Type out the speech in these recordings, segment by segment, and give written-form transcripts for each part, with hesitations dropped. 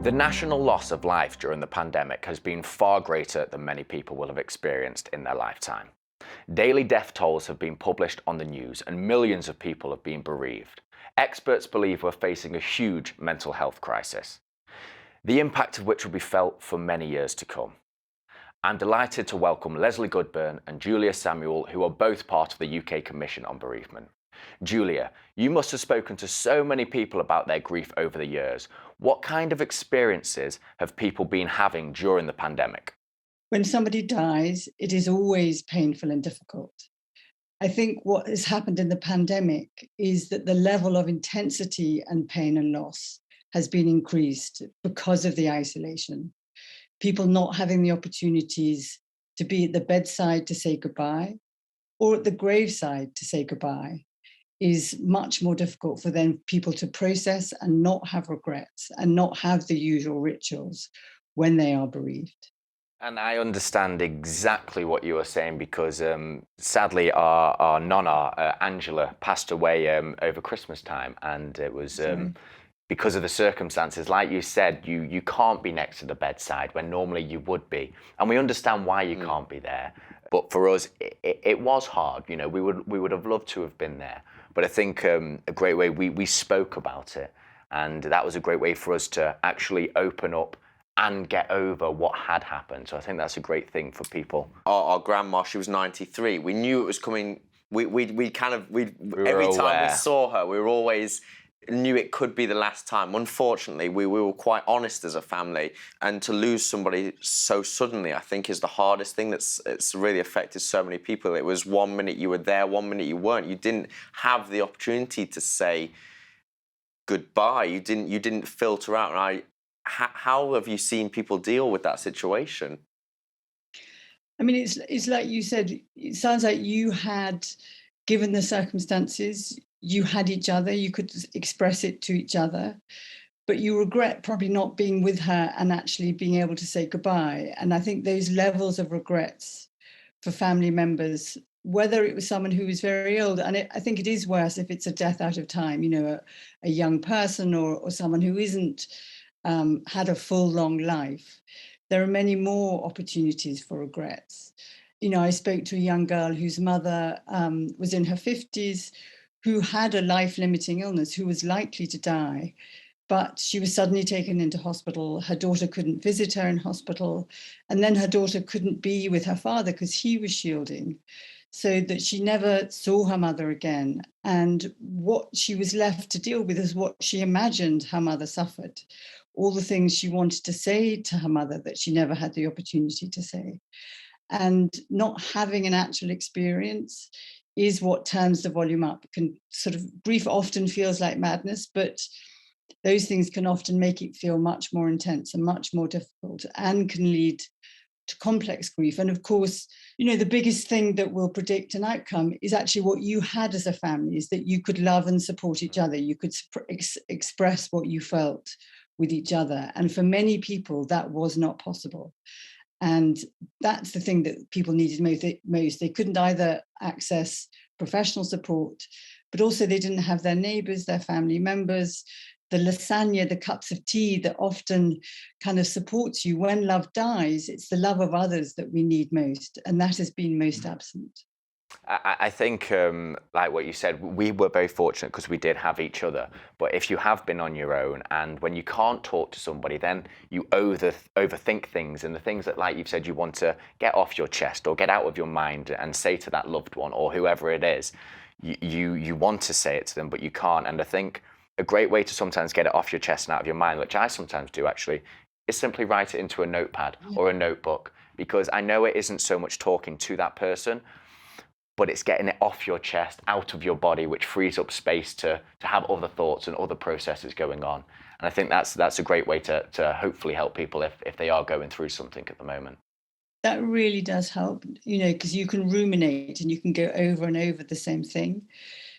The national loss of life during the pandemic has been far greater than many people will have experienced in their lifetime. Daily death tolls have been published on the news and millions of people have been bereaved. Experts believe we're facing a huge mental health crisis, the impact of which will be felt for many years to come. I'm delighted to welcome Lesley Goodburn and Julia Samuel, who are both part of the UK Commission on Bereavement. Julia, you must have spoken to so many people about their grief over the years. What kind of experiences have people been having during the pandemic? When somebody dies, it is always painful and difficult. I think what has happened in the pandemic is that the level of intensity and pain and loss has been increased because of the isolation. People not having the opportunities to be at the bedside to say goodbye or at the graveside to say goodbye is much more difficult for then people to process and not have regrets and not have the usual rituals when they are bereaved. And I understand exactly what you are saying because sadly our nonna, Angela, passed away over Christmas time, and it was because of the circumstances. Like you said, you can't be next to the bedside when normally you would be, and we understand why you can't be there. But for us, it was hard. You know, we would have loved to have been there. But I think a great way we spoke about it, and that was a great way for us to actually open up and get over what had happened. So I think that's a great thing for people. Our grandma, she was 93. We knew it was coming. We every time we saw her, we were always knew it could be the last time. Unfortunately, we were quite honest as a family, and to lose somebody so suddenly, I think, is the hardest thing. It's really affected so many people. It was 1 minute you were there, 1 minute you weren't. You didn't have the opportunity to say goodbye. You didn't filter out. And how have you seen people deal with that situation? I mean, it's like you said, it sounds like you had, given the circumstances, you had each other, you could express it to each other, but you regret probably not being with her and actually being able to say goodbye. And I think those levels of regrets for family members, whether it was someone who was very old, and I think it is worse if it's a death out of time, you know, a young person or someone who isn't had a full, long life. There are many more opportunities for regrets. You know, I spoke to a young girl whose mother was in her 50s, who had a life-limiting illness, who was likely to die, but she was suddenly taken into hospital. Her daughter couldn't visit her in hospital, and then her daughter couldn't be with her father because he was shielding, so that she never saw her mother again. And what she was left to deal with is what she imagined her mother suffered, all the things she wanted to say to her mother that she never had the opportunity to say. And not having an actual experience is what turns the volume up. Grief often feels like madness, but those things can often make it feel much more intense and much more difficult, and can lead to complex grief. And of course, you know, the biggest thing that will predict an outcome is actually what you had as a family, is that you could love and support each other. You could express what you felt with each other. And for many people, that was not possible. And that's the thing that people needed most. They couldn't either access professional support, but also they didn't have their neighbours, their family members, the lasagna, the cups of tea that often kind of supports you. When love dies, it's the love of others that we need most. And that has been most absent. I think, like what you said, we were very fortunate because we did have each other. But if you have been on your own, and when you can't talk to somebody, then you overthink things, and the things that, like you've said, you want to get off your chest or get out of your mind and say to that loved one or whoever it is, you want to say it to them, but you can't. And I think a great way to sometimes get it off your chest and out of your mind, which I sometimes do actually, is simply write it into a notepad or a notebook, because I know it isn't so much talking to that person, but it's getting it off your chest, out of your body, which frees up space to have other thoughts and other processes going on. And I think that's a great way to hopefully help people if they are going through something at the moment. That really does help, you know, because you can ruminate and you can go over and over the same thing.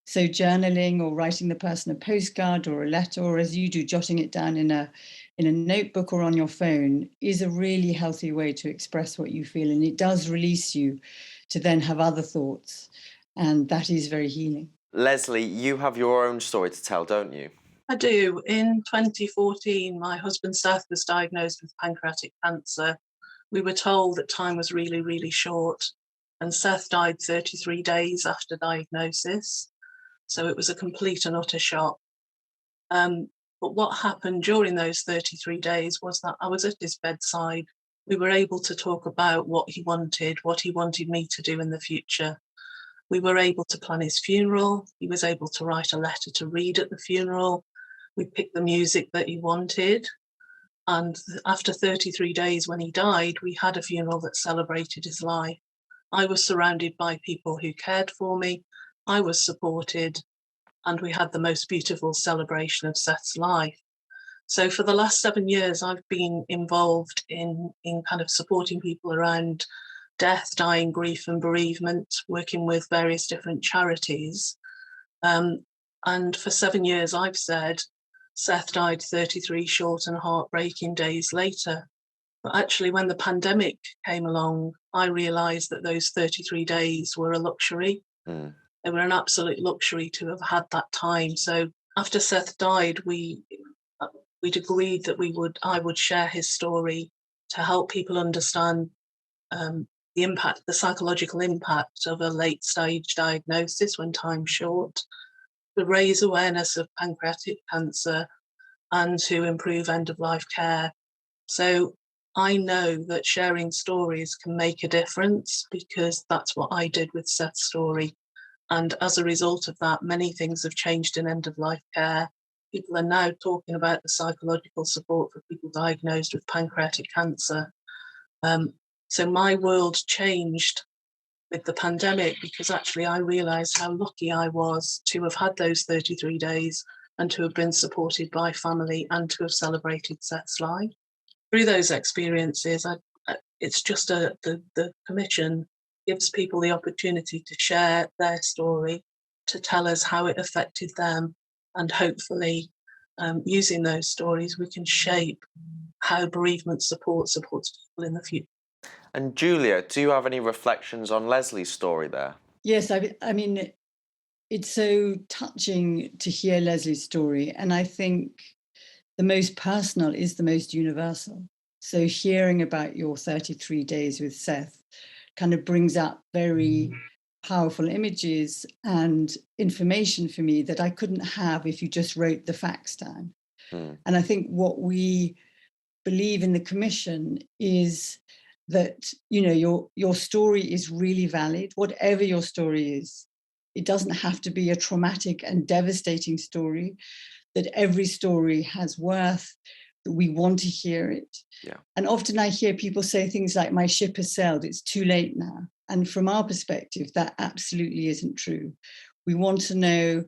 So journaling or writing the person a postcard or a letter, or as you do, jotting it down in a notebook or on your phone, is a really healthy way to express what you feel. And it does release you to then have other thoughts. And that is very healing. Lesley, you have your own story to tell, don't you? I do. In 2014, my husband Seth was diagnosed with pancreatic cancer. We were told that time was really, really short, and Seth died 33 days after diagnosis. So it was a complete and utter shock. But what happened during those 33 days was that I was at his bedside. We were able to talk about what he wanted me to do in the future. We were able to plan his funeral. He was able to write a letter to read at the funeral. We picked the music that he wanted. And after 33 days, when he died, we had a funeral that celebrated his life. I was surrounded by people who cared for me. I was supported, and we had the most beautiful celebration of Seth's life. So for the last 7 years, I've been involved in kind of supporting people around death, dying, grief and bereavement, working with various different charities. And for 7 years, I've said, Seth died 33 short and heartbreaking days later. But actually, when the pandemic came along, I realised that those 33 days were a luxury. They were an absolute luxury to have had that time. So after Seth died, we'd agreed that I would share his story to help people understand the impact, the psychological impact of a late stage diagnosis when time's short, to raise awareness of pancreatic cancer, and to improve end-of-life care. So I know that sharing stories can make a difference, because that's what I did with Seth's story. And as a result of that, many things have changed in end-of-life care. People are now talking about the psychological support for people diagnosed with pancreatic cancer. So my world changed with the pandemic, because actually I realised how lucky I was to have had those 33 days and to have been supported by family and to have celebrated Seth's life. Through those experiences, it's just the commission gives people the opportunity to share their story, to tell us how it affected them, and hopefully using those stories we can shape how bereavement supports people in the future. And Julia, do you have any reflections on Lesley's story there? Yes, I mean, it's so touching to hear Lesley's story, and I think the most personal is the most universal. So hearing about your 33 days with Seth kind of brings up very powerful images and information for me that I couldn't have if you just wrote the facts down. And I think what we believe in the commission is that, you know, your story is really valid, whatever your story is. It doesn't have to be a traumatic and devastating story, that every story has worth, that we want to hear it. Yeah. And often I hear people say things like, my ship has sailed, it's too late now. And from our perspective, that absolutely isn't true. We want to know,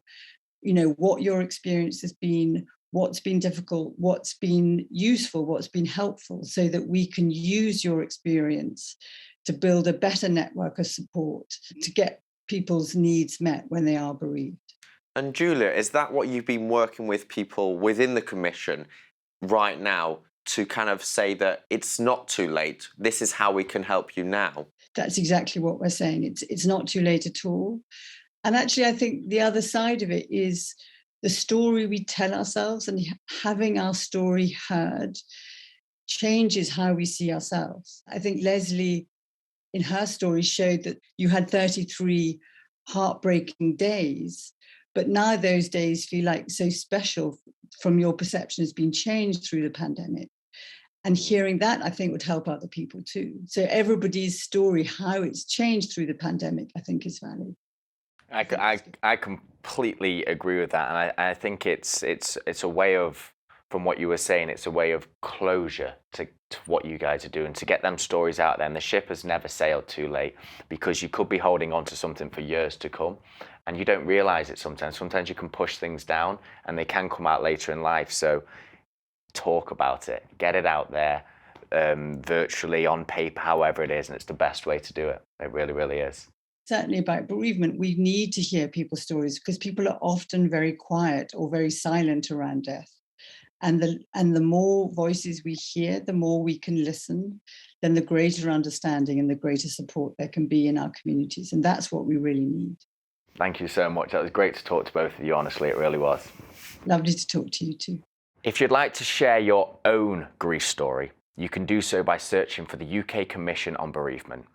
you know, what your experience has been, what's been difficult, what's been useful, what's been helpful, so that we can use your experience to build a better network of support to get people's needs met when they are bereaved. And Julia, is that what you've been working with people within the commission right now, to kind of say that it's not too late, this is how we can help you now? That's exactly what we're saying. It's not too late at all. And actually, I think the other side of it is the story we tell ourselves, and having our story heard changes how we see ourselves. I think Lesley, in her story, showed that you had 33 heartbreaking days, but now those days feel like so special from your perception has been changed through the pandemic. And hearing that, I think, would help other people too. So everybody's story, how it's changed through the pandemic, I think is valid. I completely agree with that, and I think it's a way of, from what you were saying, it's a way of closure to what you guys are doing, to get them stories out there. And the ship has never sailed too late, because you could be holding on to something for years to come, and you don't realize it sometimes. Sometimes you can push things down, and they can come out later in life. So talk about it, get it out there, virtually, on paper, however it is, and it's the best way to do it. It really, really is. Certainly about bereavement, we need to hear people's stories, because people are often very quiet or very silent around death. And the more voices we hear, the more we can listen, then the greater understanding and the greater support there can be in our communities. And that's what we really need. Thank you so much. That was great to talk to both of you, honestly, it really was. Lovely to talk to you too. If you'd like to share your own grief story, you can do so by searching for the UK Commission on Bereavement,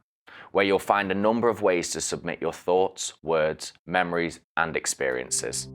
where you'll find a number of ways to submit your thoughts, words, memories, and experiences.